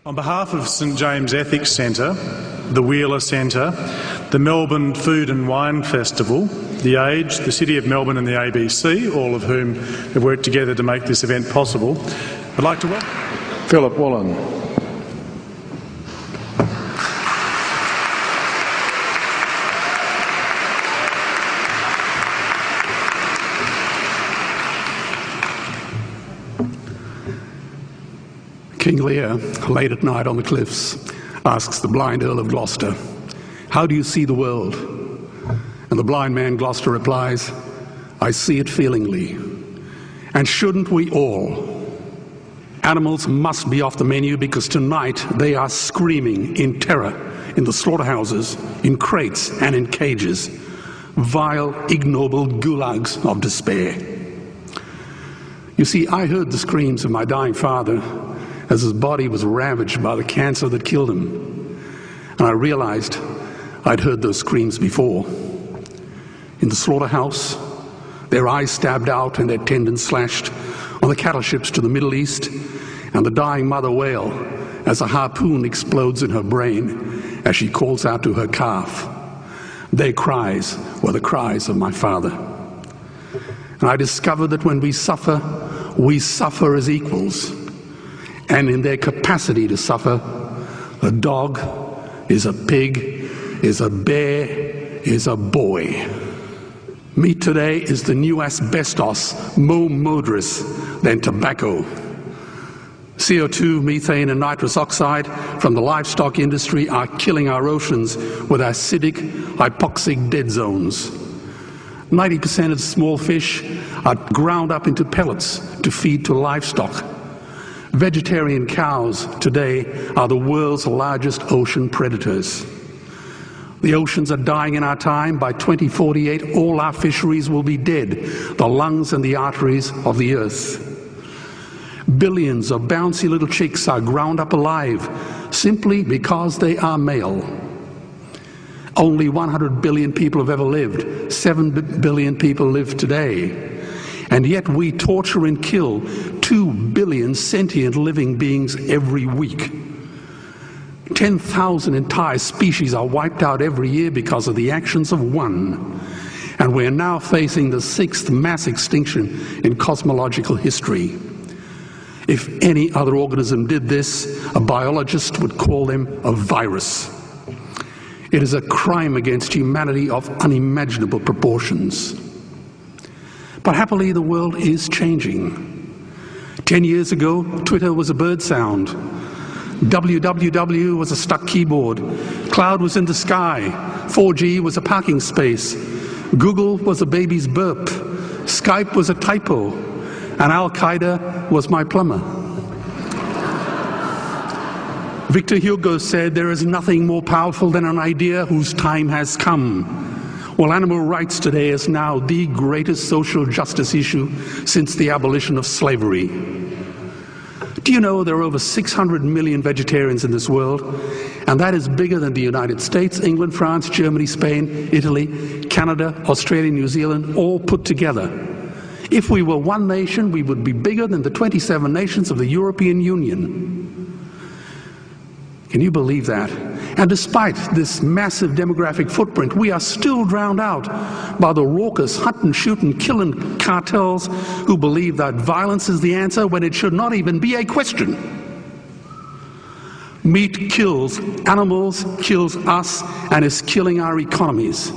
On behalf of St James Ethics Centre, the Wheeler Centre, the Melbourne Food and Wine Festival, The Age, the City of Melbourne and the ABC, all of whom have worked together to make this event possible, I'd like to welcome Philip Wollen. King Lear, late at night on the cliffs, asks the blind Earl of Gloucester, "How do you see the world?" And the blind man Gloucester replies, "I see it feelingly. And shouldn't we all? Animals must be off the menu because tonight they are screaming in terror in the slaughterhouses, in crates and in cages, vile, ignoble gulags of despair." You see, I heard the screams of my dying father as his body was ravaged by the cancer that killed him. And I realized I'd heard those screams before. In the slaughterhouse, their eyes stabbed out and their tendons slashed, on the cattle ships to the Middle East, and the dying mother wail as a harpoon explodes in her brain as she calls out to her calf. Their cries were the cries of my father. And I discovered that when we suffer as equals. And in their capacity to suffer, a dog is a pig, is a bear, is a boy. Meat today is the new asbestos, more murderous than tobacco. CO2, methane and nitrous oxide from the livestock industry are killing our oceans with acidic, hypoxic dead zones. 90% of small fish are ground up into pellets to feed to livestock. Vegetarian cows today are the world's largest ocean predators. The oceans are dying in our time. By 2048, all our fisheries will be dead, the lungs and the arteries of the earth. Billions of bouncy little chicks are ground up alive simply because they are male. Only 100 billion people have ever lived. 7 billion people live today. And yet we torture and kill 2 billion sentient living beings every week. 10,000 entire species are wiped out every year because of the actions of one. And we're now facing the 6th mass extinction in cosmological history. If any other organism did this, a biologist would call them a virus. It is a crime against humanity of unimaginable proportions. But happily, the world is changing. 10 years ago, Twitter was a bird sound. www was a stuck keyboard. Cloud was in the sky. 4G was a parking space. Google was a baby's burp. Skype was a typo. And Al-Qaeda was my plumber. Victor Hugo said, "There is nothing more powerful than an idea whose time has come." Well, animal rights today is now the greatest social justice issue since the abolition of slavery. Do you know there are over 600 million vegetarians in this world? And that is bigger than the United States, England, France, Germany, Spain, Italy, Canada, Australia, New Zealand, all put together. If we were one nation, we would be bigger than the 27 nations of the European Union. Can you believe that? And despite this massive demographic footprint, we are still drowned out by the raucous hunt and shoot and killing cartels who believe that violence is the answer when it should not even be a question. Meat kills animals, kills us, and is killing our economies.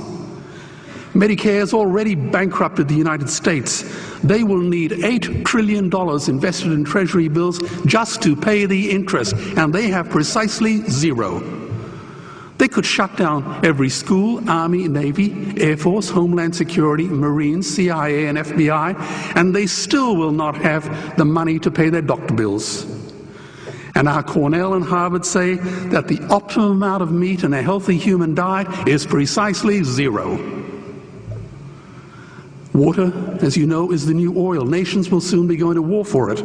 Medicare has already bankrupted the United States. They will need $8 trillion invested in treasury bills just to pay the interest, and they have precisely zero. They could shut down every school, Army, Navy, Air Force, Homeland Security, Marines, CIA, and FBI, and they still will not have the money to pay their doctor bills. And our Cornell and Harvard say that the optimum amount of meat in a healthy human diet is precisely zero. Water, as you know, is the new oil. Nations will soon be going to war for it.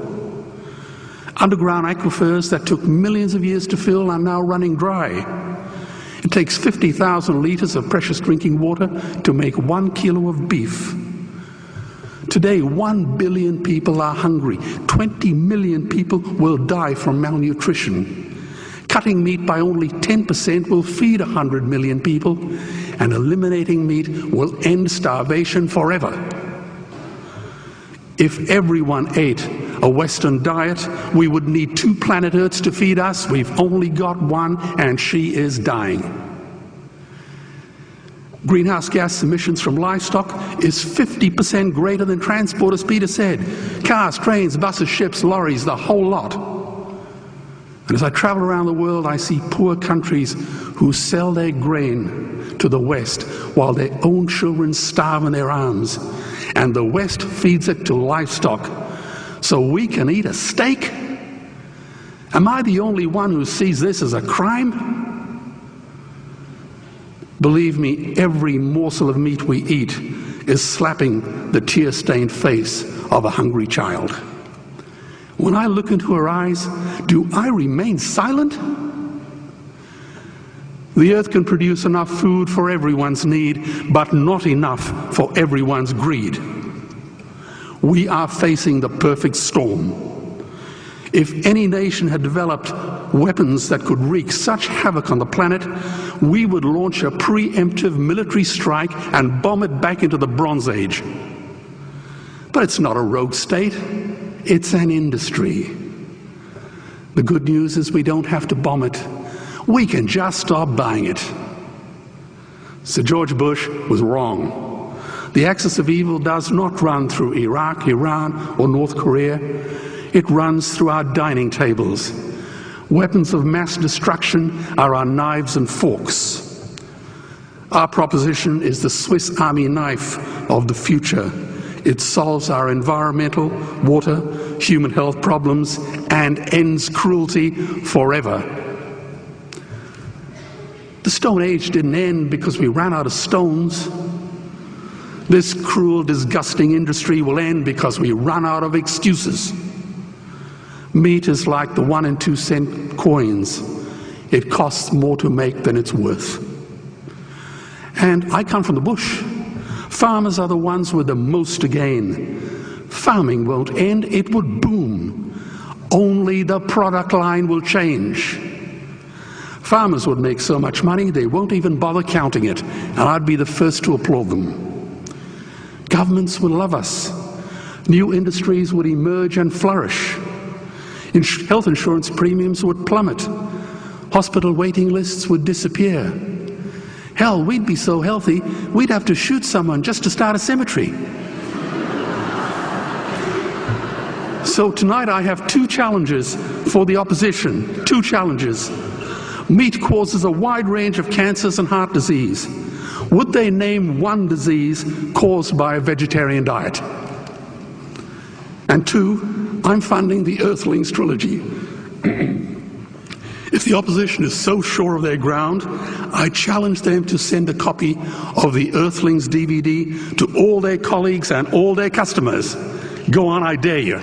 Underground aquifers that took millions of years to fill are now running dry. It takes 50,000 liters of precious drinking water to make 1 kilo of beef. Today, 1 billion people are hungry. 20 million people will die from malnutrition. Cutting meat by only 10% will feed 100 million people, and eliminating meat will end starvation forever. If everyone ate a Western diet, we would need 2 planet Earths to feed us. We've only got one, and she is dying. Greenhouse gas emissions from livestock is 50% greater than transport, as Peter said. Cars, trains, buses, ships, lorries, the whole lot. And as I travel around the world, I see poor countries who sell their grain to the West while their own children starve in their arms. And the West feeds it to livestock so we can eat a steak? Am I the only one who sees this as a crime? Believe me, every morsel of meat we eat is slapping the tear-stained face of a hungry child. When I look into her eyes, do I remain silent? The earth can produce enough food for everyone's need, but not enough for everyone's greed. We are facing the perfect storm. If any nation had developed weapons that could wreak such havoc on the planet, we would launch a preemptive military strike and bomb it back into the Bronze Age. But it's not a rogue state, it's an industry. The good news is we don't have to bomb it. We can just stop buying it. Sir George Bush was wrong. The axis of evil does not run through Iraq, Iran, or North Korea. It runs through our dining tables. Weapons of mass destruction are our knives and forks. Our proposition is the Swiss Army knife of the future. It solves our environmental, water, human health problems and ends cruelty forever. The Stone Age didn't end because we ran out of stones. This cruel, disgusting industry will end because we run out of excuses. Meat is like the 1 and 2 cent coins. It costs more to make than it's worth. And I come from the bush. Farmers are the ones with the most to gain. Farming won't end, it would boom. Only the product line will change. Farmers would make so much money they won't even bother counting it, and I'd be the first to applaud them. Governments would love us. New industries would emerge and flourish. Health insurance premiums would plummet. Hospital waiting lists would disappear. Hell, we'd be so healthy, we'd have to shoot someone just to start a cemetery. So tonight I have 2 challenges for the opposition. 2 challenges. Meat causes a wide range of cancers and heart disease. Would they name one disease caused by a vegetarian diet? And 2, I'm funding the Earthlings trilogy. If the opposition is so sure of their ground, I challenge them to send a copy of the Earthlings DVD to all their colleagues and all their customers. Go on, I dare you.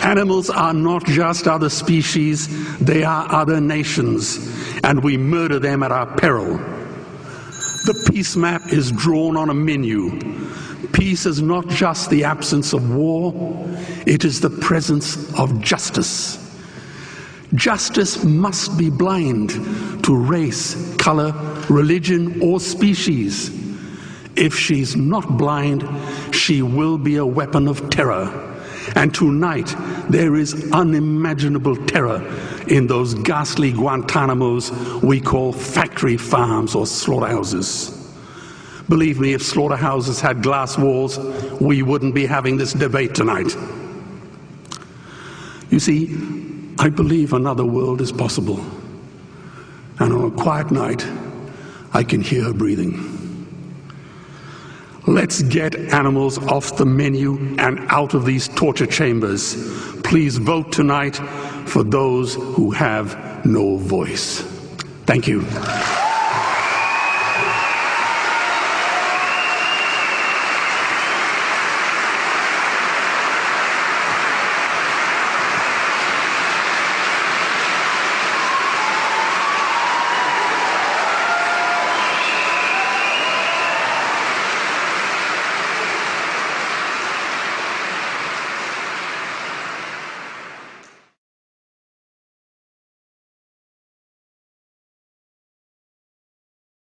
Animals are not just other species, they are other nations, and we murder them at our peril. The peace map is drawn on a menu. Peace is not just the absence of war, it is the presence of justice. Justice must be blind to race, color, religion, or species. If she's not blind, she will be a weapon of terror. And tonight, there is unimaginable terror in those ghastly Guantanamos we call factory farms or slaughterhouses. Believe me, if slaughterhouses had glass walls, we wouldn't be having this debate tonight. You see, I believe another world is possible. And on a quiet night, I can hear her breathing. Let's get animals off the menu and out of these torture chambers. Please vote tonight for those who have no voice. Thank you.